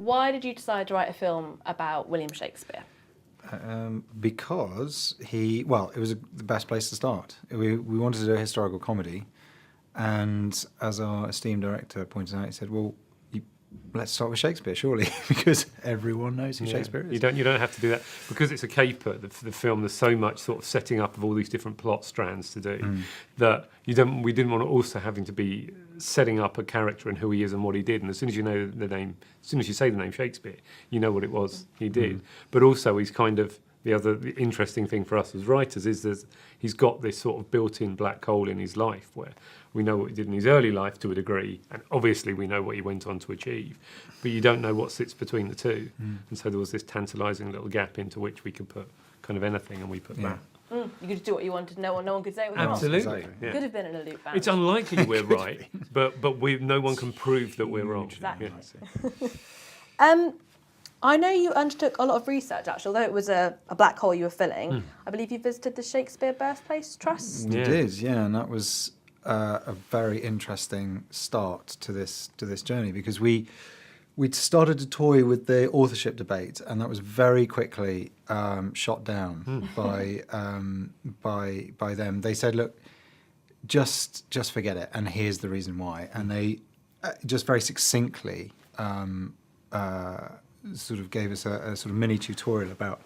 Why did you decide to write a film about William Shakespeare? Because it was the best place to start. We wanted to do a historical comedy, and as our esteemed director pointed out, he said, well, let's start with Shakespeare, surely, because everyone knows who Shakespeare is. You don't have to do that. Because it's a caper, the film, there's so much sort of setting up of all these different plot strands to do that we didn't want to also having to be setting up a character and who he is and what he did. And as soon as you know the name, as soon as you say the name Shakespeare, you know what it was he did. But also he's kind of, the interesting thing for us as writers is he's got this sort of built-in black hole in his life where we know what he did in his early life to a degree, and obviously we know what he went on to achieve, but you don't know what sits between the two. And so there was this tantalising little gap into which we could put kind of anything, and we put that. You could do what you wanted. No one could say it was wrong. Absolutely. Yeah. Could have been in a loop band. It's unlikely we're right, but no one can prove that we're wrong. Exactly. Yeah. I know you undertook a lot of research, actually, although it was a black hole you were filling. I believe you visited the Shakespeare Birthplace Trust. We did, yeah, and that was a very interesting start to this journey, because we'd started to toy with the authorship debate, and that was very quickly shot down by them. They said, look, just forget it, and here's the reason why. And they just very succinctly sort of gave us a sort of mini tutorial about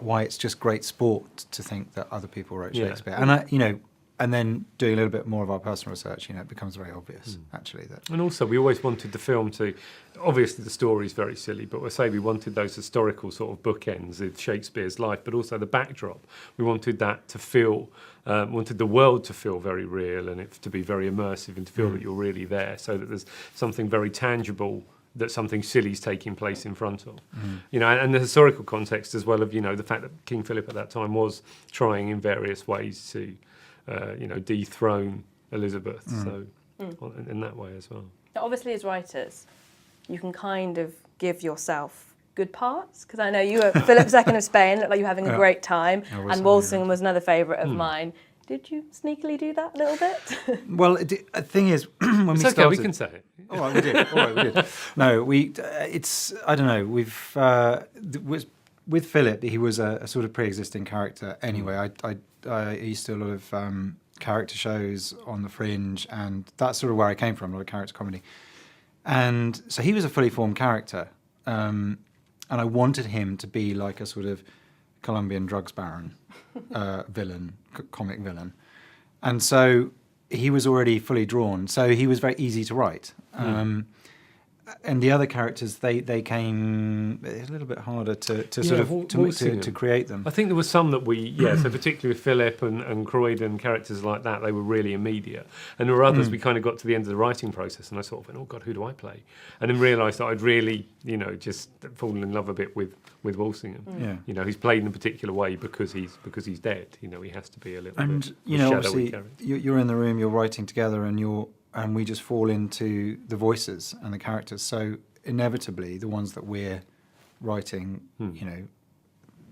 why it's just great sport to think that other people wrote Shakespeare. And and then doing a little bit more of our personal research, it becomes very obvious actually that. And also, we always wanted the film to. Obviously, the story's very silly, but we wanted those historical sort of bookends of Shakespeare's life, but also the backdrop. We wanted that to feel, wanted the world to feel very real, and it to be very immersive, and to feel that you're really there, so that there's something very tangible that something silly is taking place in front of. And the historical context as well of, the fact that King Philip at that time was trying in various ways to, dethrone Elizabeth. So in that way as well. Now, obviously, as writers, you can kind of give yourself good parts, because I know you were Philip II of Spain, looked like you were having a great time, and Walsingham was another favourite of mine. Did you sneakily do that a little bit? Well, the thing is, when we started... we can say it. All right, we did. No, it's, I don't know, with Philip, he was a sort of pre-existing character anyway. I used to do a lot of character shows on the Fringe, and that's sort of where I came from, a lot of character comedy. And so he was a fully formed character, and I wanted him to be like a sort of Colombian drugs baron villain, comic villain. And so he was already fully drawn, so he was very easy to write. And the other characters, they came a little bit harder to create them. I think there were some that so particularly with Philip and Croydon, characters like that, they were really immediate. And there were others we kind of got to the end of the writing process, and I sort of went, oh God, who do I play? And then realised that I'd really, just fallen in love a bit with Walsingham. He's played in a particular way because he's dead. He has to be a little bit obviously you're in the room, you're writing together, and we just fall into the voices and the characters. So inevitably, the ones that we're writing,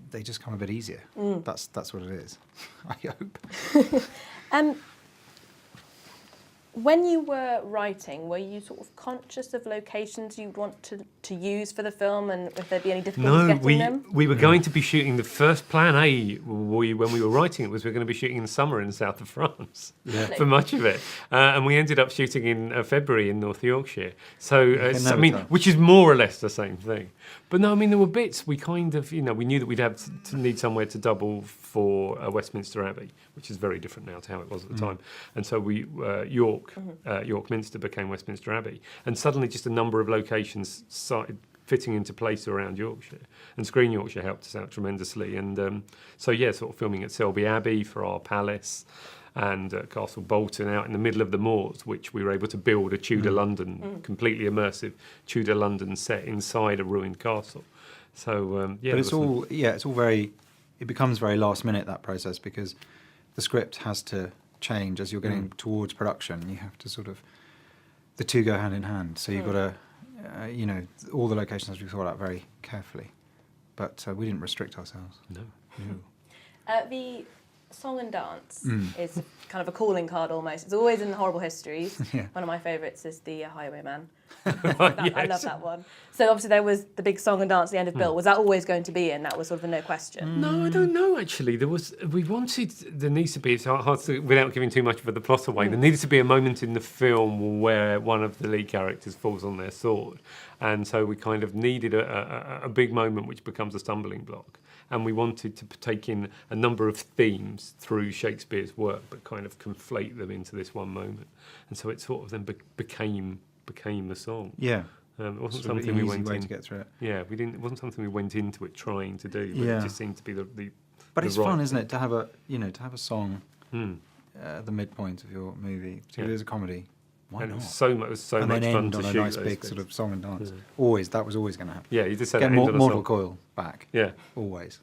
they just come a bit easier. That's what it is, I hope. When you were writing, were you sort of conscious of locations you'd want to use for the film, and if there'd be any difficulties getting them? We were going to be shooting, the first plan A, when we were writing it, was we were going to be shooting in the summer in the south of France for much of it. And we ended up shooting in February in North Yorkshire. So, which is more or less the same thing. But no, there were bits we kind of, we knew that we'd have to need somewhere to double for Westminster Abbey, which is very different now to how it was at the time. And so York Minster became Westminster Abbey. And suddenly just a number of locations started fitting into place around Yorkshire. And Screen Yorkshire helped us out tremendously. And sort of filming at Selby Abbey for our palace, and Castle Bolton out in the middle of the moors, which we were able to build a Tudor London, completely immersive Tudor London set inside a ruined castle. So but it's all very. It becomes very last minute, that process, because the script has to change as you're getting towards production. You have to sort of, the two go hand in hand. So you've got to, all the locations we thought out very carefully, but we didn't restrict ourselves. No. The song and dance is kind of a calling card almost. It's always in the Horrible Histories. Yeah. One of my favourites is the Highwayman. Yes. I love that one. So obviously there was the big song and dance at the end of Bill. Was that always going to be in? That was sort of a no question. No, I don't know. Actually, there needs to be. It's hard to, without giving too much of the plot away. There needs to be a moment in the film where one of the lead characters falls on their sword, and so we kind of needed a big moment which becomes a stumbling block. And we wanted to take in a number of themes through Shakespeare's work, but kind of conflate them into this one moment. And so it sort of then became the song. Yeah. It wasn't Sort of something we an easy went way in to get through it. Yeah, we didn't. It wasn't something we went into it trying to do. But Yeah. it just seemed to be the. But the it's right fun, isn't thing. it, to have a song at the midpoint of your movie, particularly as a comedy. Why And it not? was so much, And much then fun end to on a shoot nice those big bits. sort of song and dance. Yeah. That was always going to happen. Yeah, you just said Get that end on a Mortal song. Coil back. Yeah. Always.